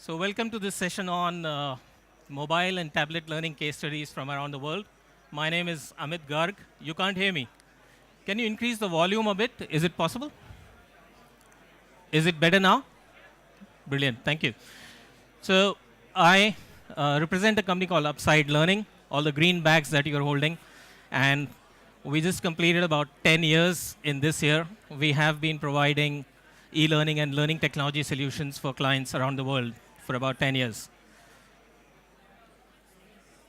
So welcome to this session on mobile and tablet learning case studies from around the world. My name is Amit Garg. You can't hear me. Can you increase the volume a bit? Is it possible? Is it better now? Brilliant. Thank you. So I represent a company called Upside Learning, all the green bags that you're holding. And we just completed about 10 years in this year. We have been providing e-learning and learning technology solutions for clients around the world for about 10 years.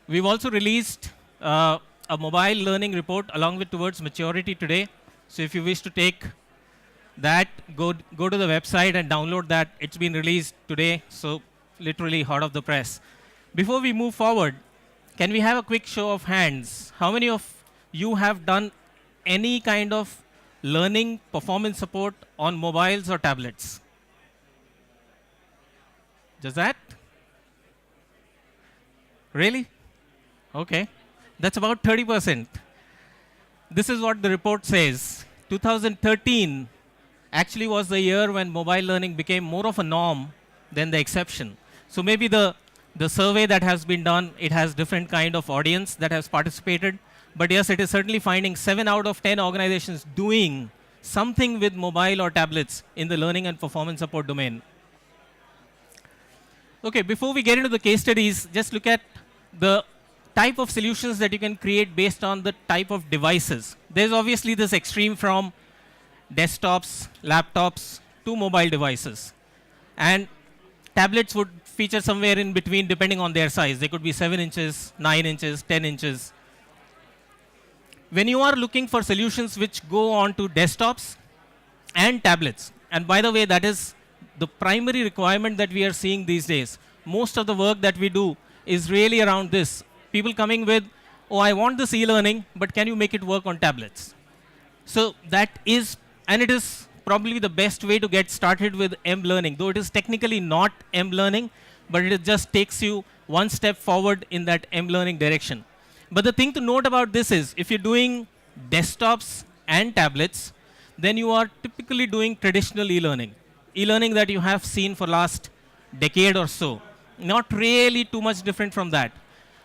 We've also released a mobile learning report along with Towards Maturity today. So if you wish to take that, go to the website and download that. It's been released today, so literally hot off the press. Before we move forward, can we have a quick show of hands? How many of you have done any kind of learning performance support on mobiles or tablets? Just that? Really? Okay. That's about 30%. This is what the report says. 2013 actually was the year when mobile learning became more of a norm than the exception. So maybe the survey that has been done, it has different kind of audience that has participated. But yes, it is certainly finding 7 out of 10 organizations doing something with mobile or tablets in the learning and performance support domain. Okay, before we get into the case studies, just look at the type of solutions that you can create based on the type of devices. There's obviously this extreme from desktops, laptops, to mobile devices. And tablets would feature somewhere in between depending on their size. They could be 7 inches, 9 inches, 10 inches. When you are looking for solutions which go on to desktops and tablets, and by the way, that is the primary requirement that we are seeing these days. Most of the work that we do is really around this. People coming with, oh, I want this e-learning, but can you make it work on tablets? So that is, and it is probably the best way to get started with M-learning, though it is technically not M-learning, but it just takes you one step forward in that M-learning direction. But the thing to note about this is, if you're doing desktops and tablets, then you are typically doing traditional e-learning. E-learning that you have seen for last decade or so. Not really too much different from that.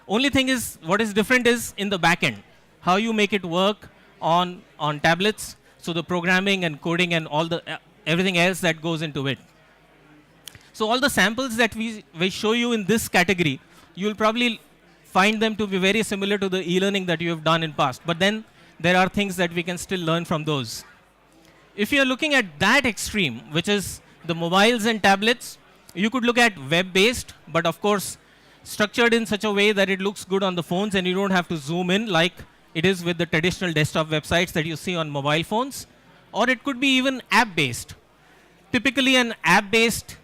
Only thing is, what is different is in the back end. How you make it work on tablets, so the programming and coding and all the everything else that goes into it. So all the samples that we show you in this category, you will probably find them to be very similar to the e-learning that you have done in past. But then there are things that we can still learn from those. If you're looking at that extreme, which is the mobiles and tablets, you could look at web-based, but of course, structured in such a way that it looks good on the phones and you don't have to zoom in like it is with the traditional desktop websites that you see on mobile phones. Or it could be even app-based. Typically, an app-based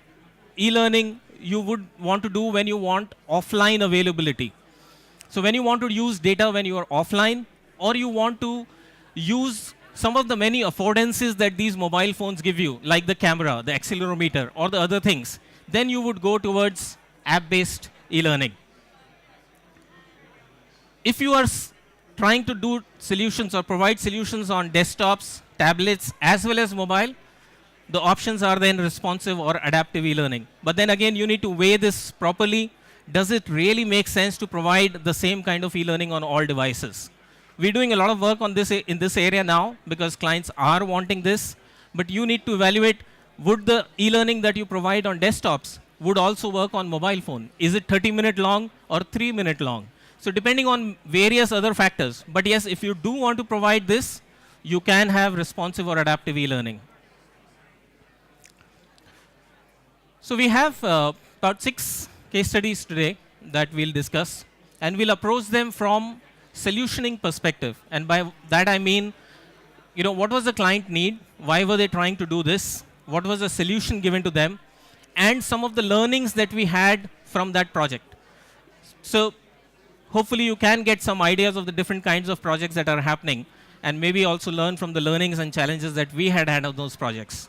e-learning you would want to do when you want offline availability. So when you want to use data when you are offline, or you want to use some of the many affordances that these mobile phones give you, like the camera, the accelerometer, or the other things, then you would go towards app-based e-learning. If you are trying to do solutions or provide solutions on desktops, tablets, as well as mobile, the options are then responsive or adaptive e-learning. But then again, you need to weigh this properly. Does it really make sense to provide the same kind of e-learning on all devices? We're doing a lot of work on this in this area now because clients are wanting this, but you need to evaluate, would the e-learning that you provide on desktops would also work on mobile phone? Is it 30-minute long or 3-minute long? So depending on various other factors. But yes, if you do want to provide this, you can have responsive or adaptive e-learning. So we have about 6 case studies today that we'll discuss, and we'll approach them from solutioning perspective. And by that I mean, what was the client need? Why were they trying to do this? What was the solution given to them? And some of the learnings that we had from that project. So hopefully you can get some ideas of the different kinds of projects that are happening, and maybe also learn from the learnings and challenges that we had on those projects.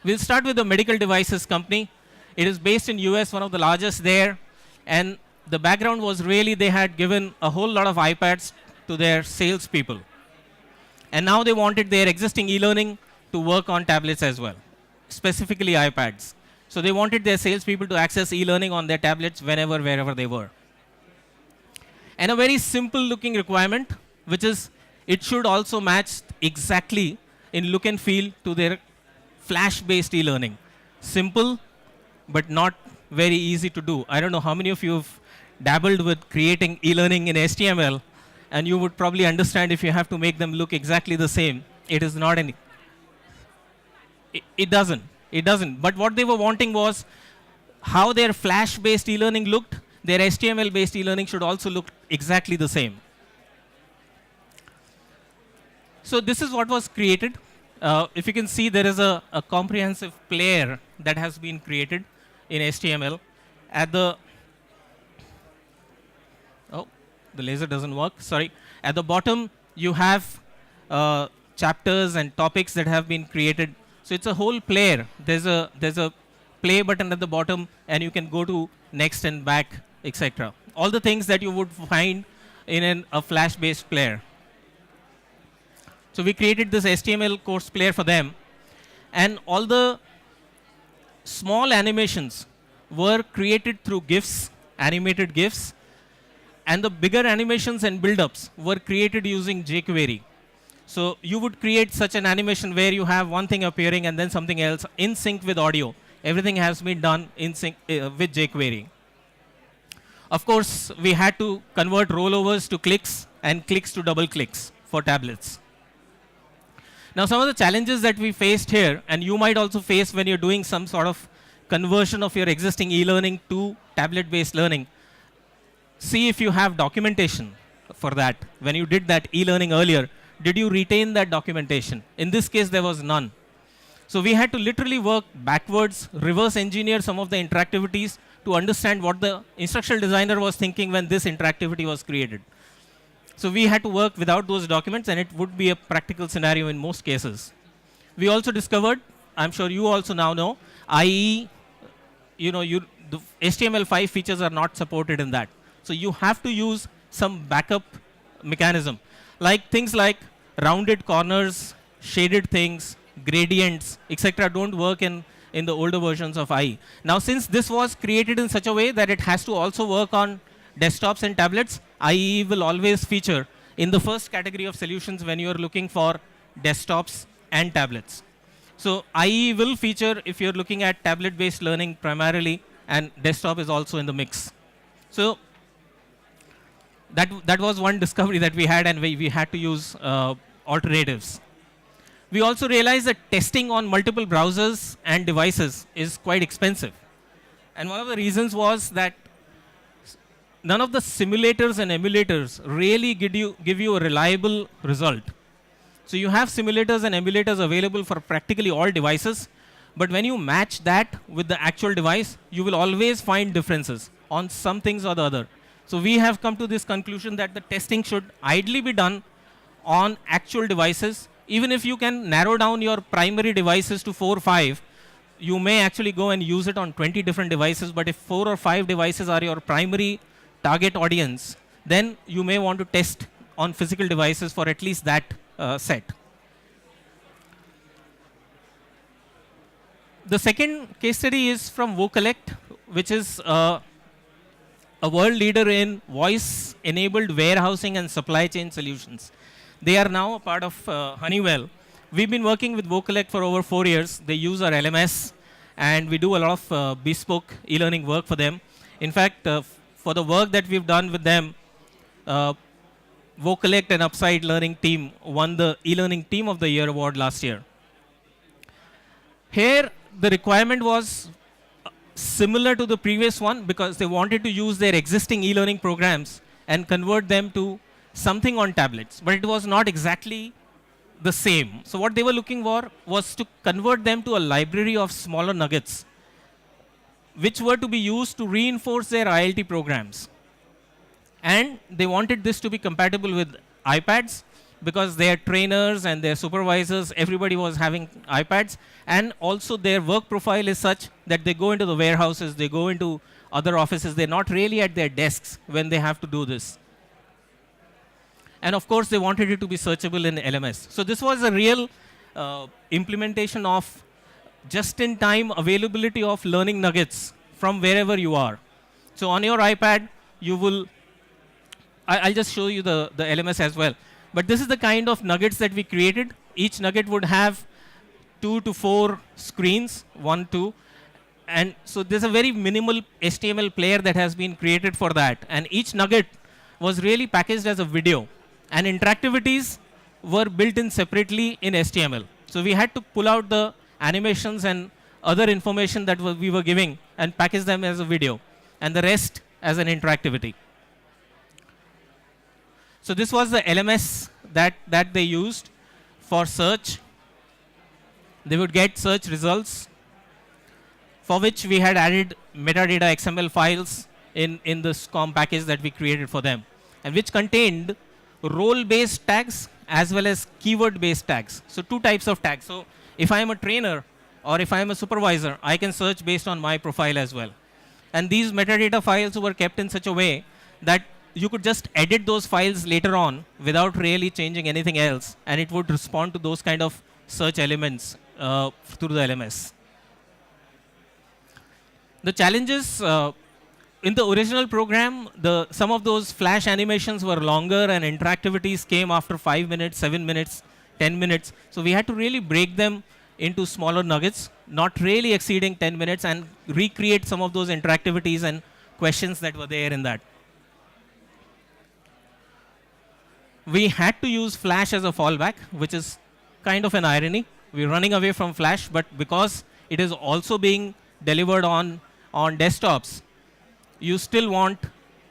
We'll start with the medical devices company. It is based in US, one of the largest there. And the background was really they had given a whole lot of iPads to their salespeople. And now they wanted their existing e-learning to work on tablets as well, specifically iPads. So they wanted their salespeople to access e-learning on their tablets whenever, wherever they were. And a very simple looking requirement, which is it should also match exactly in look and feel to their flash-based e-learning. Simple, but not very easy to do. I don't know how many of you have dabbled with creating e-learning in HTML, and you would probably understand if you have to make them look exactly the same. It is not any. It doesn't. It doesn't. But what they were wanting was how their flash-based e-learning looked. Their HTML-based e-learning should also look exactly the same. So this is what was created. If you can see, there is a comprehensive player that has been created in HTML. At the the laser doesn't work. Sorry. At the bottom, you have chapters and topics that have been created. So it's a whole player. There's a play button at the bottom, and you can go to next and back, etc. All the things that you would find in a Flash-based player. So we created this HTML course player for them, and all the small animations were created through GIFs, animated GIFs, and the bigger animations and build-ups were created using jQuery. So you would create such an animation where you have one thing appearing and then something else in sync with audio. Everything has been done in sync with jQuery. Of course, we had to convert rollovers to clicks and clicks to double clicks for tablets. Now, some of the challenges that we faced here, and you might also face when you're doing some sort of conversion of your existing e-learning to tablet-based learning. See if you have documentation for that. When you did that e-learning earlier, did you retain that documentation? In this case, there was none. So we had to literally work backwards, reverse engineer some of the interactivities to understand what the instructional designer was thinking when this interactivity was created. So we had to work without those documents, and it would be a practical scenario in most cases. We also discovered, I'm sure you also now know, IE, the HTML5 features are not supported in that. So you have to use some backup mechanism, like things like rounded corners, shaded things, gradients, etc. don't work in the older versions of IE. Now, since this was created in such a way that it has to also work on desktops and tablets, IE will always feature in the first category of solutions when you are looking for desktops and tablets. So IE will feature if you're looking at tablet-based learning primarily, and desktop is also in the mix. So that was one discovery that we had, and we had to use alternatives. We also realized that testing on multiple browsers and devices is quite expensive. And one of the reasons was that none of the simulators and emulators really give you a reliable result. So you have simulators and emulators available for practically all devices, but when you match that with the actual device, you will always find differences on some things or the other. So we have come to this conclusion that the testing should ideally be done on actual devices. Even if you can narrow down your primary devices to 4 or 5, you may actually go and use it on 20 different devices, but if 4 or 5 devices are your primary target audience, then you may want to test on physical devices for at least that set. The second case study is from Vocalect, which is a world leader in voice-enabled warehousing and supply chain solutions. They are now a part of Honeywell. We've been working with Vocalect for over 4 years. They use our LMS, and we do a lot of bespoke e-learning work for them. In fact, for the work that we've done with them, Vocalect and Upside Learning team won the e-learning team of the year award last year. Here, the requirement was similar to the previous one because they wanted to use their existing e-learning programs and convert them to something on tablets, but it was not exactly the same. So what they were looking for was to convert them to a library of smaller nuggets, which were to be used to reinforce their ILT programs. And they wanted this to be compatible with iPads because their trainers and their supervisors, everybody was having iPads. And also their work profile is such that they go into the warehouses, they go into other offices. They're not really at their desks when they have to do this. And of course, they wanted it to be searchable in LMS. So this was a real implementation of just-in-time availability of learning nuggets from wherever you are. So on your iPad, you will, I'll just show you the LMS as well. But this is the kind of nuggets that we created. Each nugget would have 2 to 4 screens, 1, 2. And so there's a very minimal HTML player that has been created for that. And each nugget was really packaged as a video. And interactivities were built in separately in HTML. So we had to pull out the animations and other information that we were giving and package them as a video. And the rest as an interactivity. So this was the LMS that they used for search. They would get search results, for which we had added metadata XML files in the SCOM package that we created for them, and which contained role-based tags as well as keyword-based tags. So 2 types of tags. So if I am a trainer or if I am a supervisor, I can search based on my profile as well. And these metadata files were kept in such a way that you could just edit those files later on without really changing anything else, and it would respond to those kind of search elements through the LMS. The challenges in the original program, some of those flash animations were longer and interactivities came after 5 minutes, 7 minutes, 10 minutes. So we had to really break them into smaller nuggets, not really exceeding 10 minutes, and recreate some of those interactivities and questions that were there in that. We had to use Flash as a fallback, which is kind of an irony. We're running away from Flash, but because it is also being delivered on desktops, you still want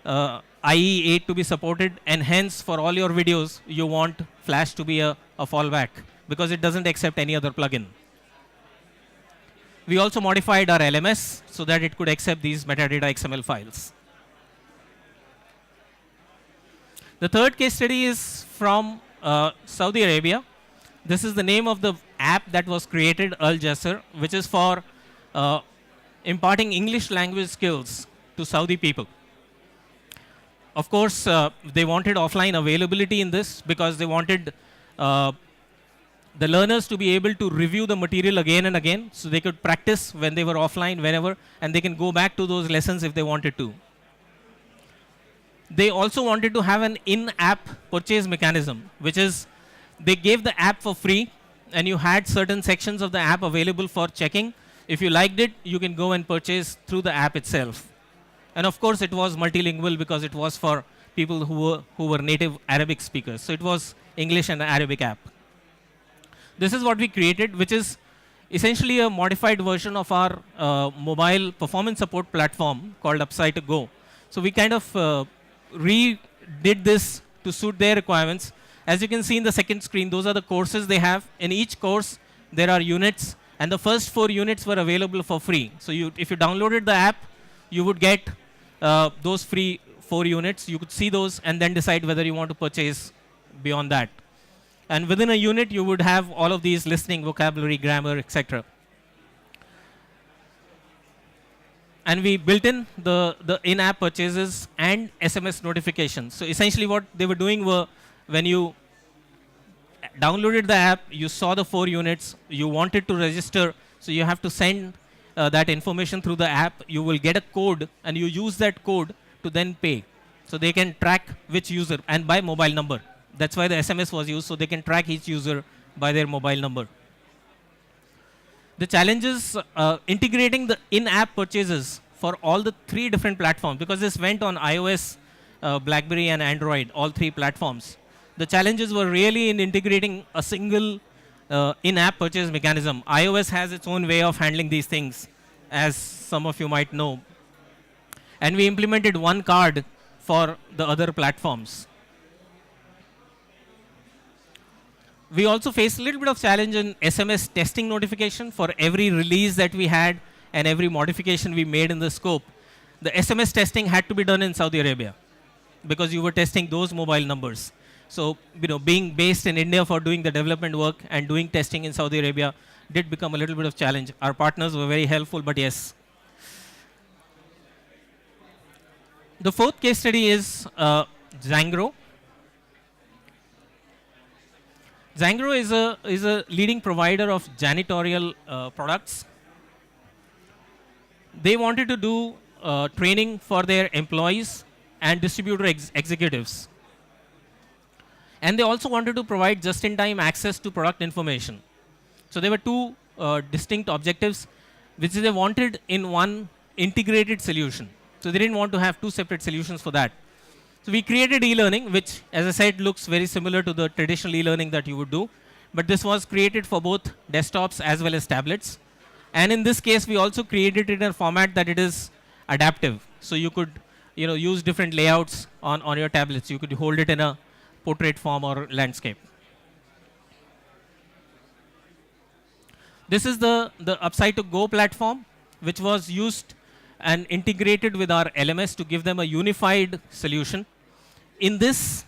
IE8 to be supported, and hence for all your videos, you want Flash to be a fallback because it doesn't accept any other plugin. We also modified our LMS so that it could accept these metadata XML files. The third case study is from Saudi Arabia. This is the name of the app that was created, Al Jasser, which is for imparting English language skills to Saudi people. Of course, they wanted offline availability in this because they wanted the learners to be able to review the material again and again, so they could practice when they were offline, whenever, and they can go back to those lessons if they wanted to. They also wanted to have an in-app purchase mechanism, which is they gave the app for free, and you had certain sections of the app available for checking. If you liked it, you can go and purchase through the app itself. And of course, it was multilingual because it was for people who were native Arabic speakers. So it was English and Arabic app. This is what we created, which is essentially a modified version of our mobile performance support platform called Upside Go. So we kind of redid this to suit their requirements. As you can see in the second screen, those are the courses they have. In each course, there are units, and the first 4 units were available for free. So if you downloaded the app, you would get those free 4 units. You could see those and then decide whether you want to purchase beyond that. And within a unit, you would have all of these listening, vocabulary, grammar, etc. And we built in the in-app purchases and SMS notifications. So essentially what they were doing were, when you downloaded the app, you saw the 4 units, you wanted to register, so you have to send that information through the app. You will get a code, and you use that code to then pay. So they can track which user, and by mobile number. That's why the SMS was used, so they can track each user by their mobile number. The challenge is integrating the in-app purchases for all the 3 different platforms, because this went on iOS, BlackBerry, and Android, all 3 platforms. The challenges were really in integrating a single in-app purchase mechanism. iOS has its own way of handling these things, as some of you might know. And we implemented one card for the other platforms. We also faced a little bit of challenge in SMS testing notification for every release that we had and every modification we made in the scope. The SMS testing had to be done in Saudi Arabia because you were testing those mobile numbers. So, being based in India for doing the development work and doing testing in Saudi Arabia did become a little bit of challenge. Our partners were very helpful, but yes. The 4th case study is Zangro. Zangro is a leading provider of janitorial products. They wanted to do training for their employees and distributor executives. And they also wanted to provide just-in-time access to product information. So there were two distinct objectives which they wanted in one integrated solution. So they didn't want to have two separate solutions for that. So we created e-learning, which, as I said, looks very similar to the traditional e-learning that you would do. But this was created for both desktops as well as tablets. And in this case, we also created it in a format that it is adaptive. So you could use different layouts on your tablets. You could hold it in a portrait form or landscape. This is the Upside to Go platform, which was used and integrated with our LMS to give them a unified solution. In this,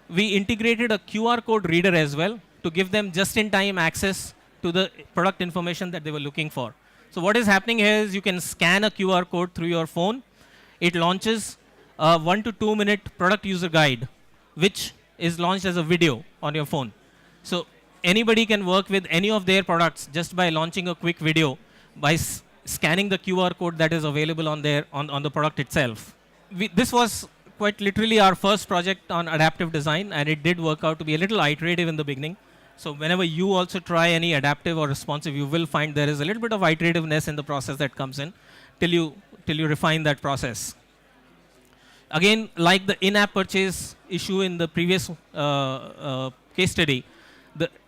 we integrated a QR code reader as well to give them just-in-time access to the product information that they were looking for. So what is happening here is you can scan a QR code through your phone. It launches a 1 to 2 minute product user guide, which is launched as a video on your phone. So anybody can work with any of their products just by launching a quick video by scanning the QR code that is available on the product itself. This was quite literally our first project on adaptive design, and it did work out to be a little iterative in the beginning. So whenever you also try any adaptive or responsive, you will find there is a little bit of iterativeness in the process that comes in till you refine that process. Again, like the in-app purchase issue in the previous case study,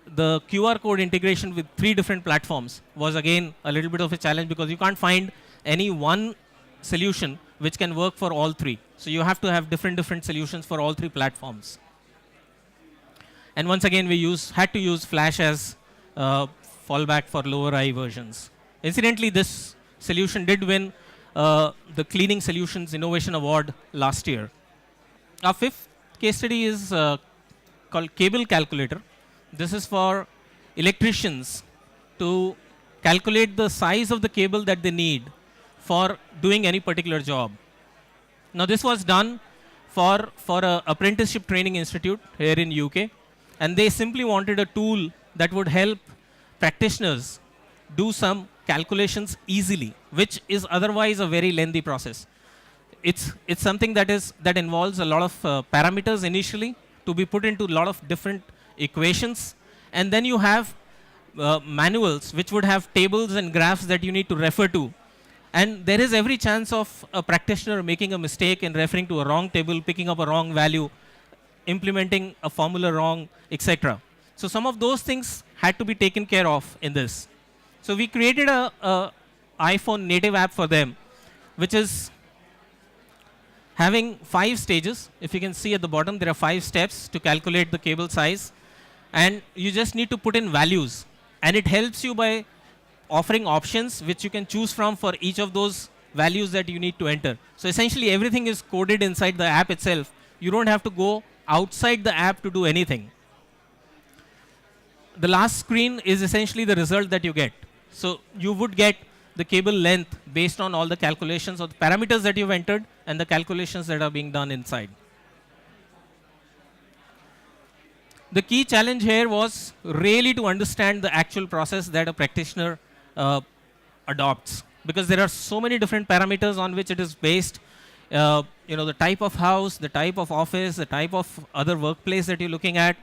the QR code integration with 3 different platforms was again a little bit of a challenge because you can't find any one solution which can work for all 3. So you have to have different solutions for all 3 platforms. And once again, we had to use Flash as fallback for lower I versions. Incidentally, this solution did win the Cleaning Solutions Innovation Award last year. Our 5th case study is called Cable Calculator. This is for electricians to calculate the size of the cable that they need for doing any particular job. Now, this was done for an apprenticeship training institute here in UK, and they simply wanted a tool that would help practitioners do some calculations easily, which is otherwise a very lengthy process. It's something that involves a lot of parameters initially to be put into a lot of different equations, and then you have manuals which would have tables and graphs that you need to refer to. And there is every chance of a practitioner making a mistake in referring to a wrong table, picking up a wrong value, implementing a formula wrong, etc. So some of those things had to be taken care of in this. So we created a iPhone native app for them, which is having 5 stages. If you can see at the bottom, there are 5 steps to calculate the cable size. And you just need to put in values. And it helps you by offering options which you can choose from for each of those values that you need to enter. So essentially, everything is coded inside the app itself. You don't have to go outside the app to do anything. The last screen is essentially the result that you get. So you would get the cable length based on all the calculations or the parameters that you've entered and the calculations that are being done inside. The key challenge here was really to understand the actual process that a practitioner adopts, because there are so many different parameters on which it is based. The type of house, the type of office, the type of other workplace that you're looking at,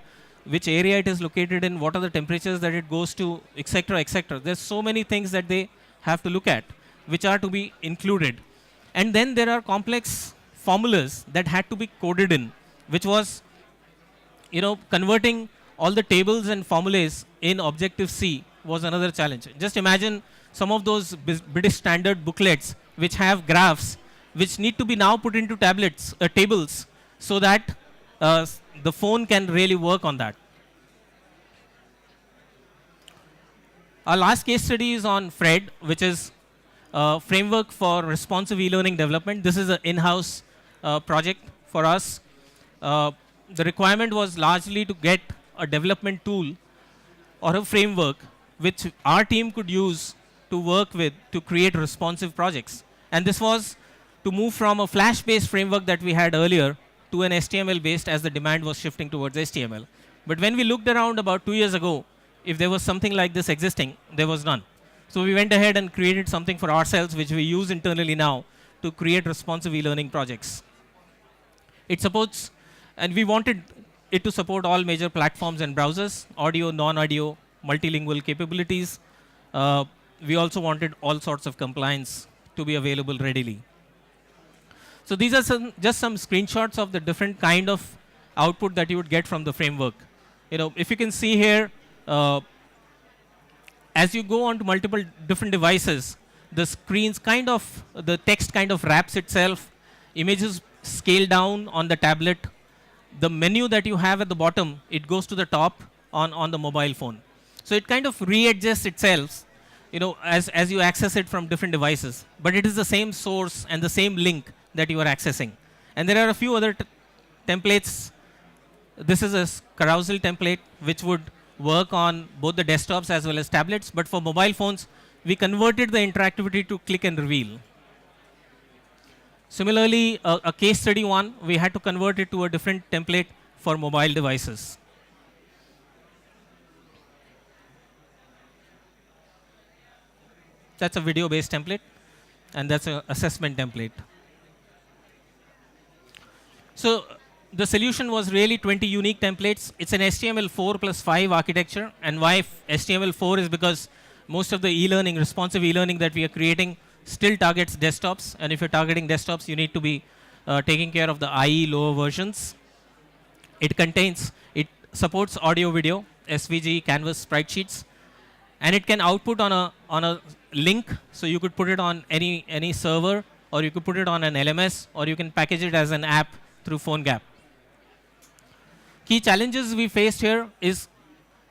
which area it is located in, what are the temperatures that it goes to, etc., etc. There's so many things that they have to look at, which are to be included. And then there are complex formulas that had to be coded in, which was converting all the tables and formulas in Objective-C was another challenge. Just imagine some of those British Standard booklets which have graphs which need to be now put into tables so that the phone can really work on that. Our last case study is on Fred, which is a framework for responsive e-learning development. This is an in-house project for us. The requirement was largely to get a development tool or a framework which our team could use to work with to create responsive projects. And this was to move from a Flash-based framework that we had earlier to an HTML-based, as the demand was shifting towards HTML. But when we looked around about 2 years ago, if there was something like this existing, there was none. So we went ahead and created something for ourselves, which we use internally now to create responsive e-learning projects. It supports, and we wanted it to support all major platforms and browsers, audio, non-audio, multilingual capabilities. We also wanted all sorts of compliance to be available readily. So these are just some screenshots of the different kind of output that you would get from the framework. If you can see here, as you go on to multiple different devices, the the text kind of wraps itself, images scale down on the tablet. The menu that you have at the bottom, it goes to the top on the mobile phone. So it kind of readjusts itself, as you access it from different devices. But it is the same source and the same link that you are accessing. And there are a few other templates. This is a carousel template, which would work on both the desktops as well as tablets. But for mobile phones, we converted the interactivity to click and reveal. Similarly, a case study one, we had to convert it to a different template for mobile devices. That's a video-based template, and that's an assessment template. So the solution was really 20 unique templates. It's an HTML4 plus 5 architecture. And why HTML4 is because most of the e-learning, responsive e-learning that we are creating still targets desktops. And if you're targeting desktops, you need to be taking care of the IE lower versions. It supports audio, video, SVG, Canvas, sprite sheets. And it can output on a link. So you could put it on any server, or you could put it on an LMS, or you can package it as an app through PhoneGap. Key challenges we faced here is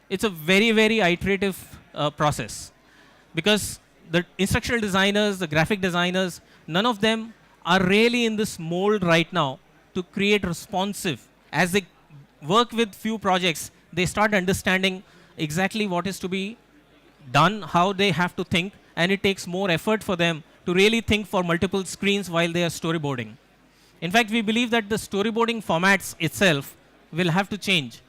it's a very, very iterative process, because the instructional designers, the graphic designers, none of them are really in this mold right now to create responsive. As they work with few projects, they start understanding exactly what is to be done, how they have to think, and it takes more effort for them to really think for multiple screens while they are storyboarding. In fact, we believe that the storyboarding formats itself will have to change.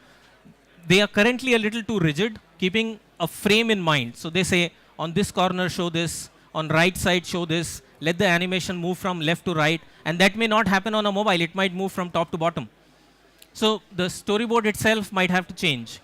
They are currently a little too rigid, keeping a frame in mind. So they say, on this corner, show this. On right side, show this. Let the animation move from left to right. And that may not happen on a mobile. It might move from top to bottom. So the storyboard itself might have to change.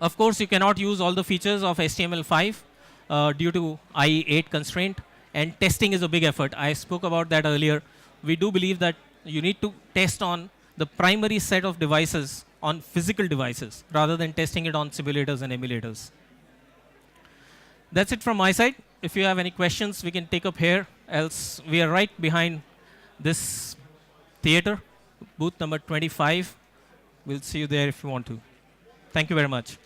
Of course, you cannot use all the features of HTML5 due to IE8 constraint. And testing is a big effort. I spoke about that earlier. We do believe that you need to test on the primary set of devices on physical devices rather than testing it on simulators and emulators. That's it from my side. If you have any questions, we can take up here. Else, we are right behind this theater, booth number 25. We'll see you there if you want to. Thank you very much.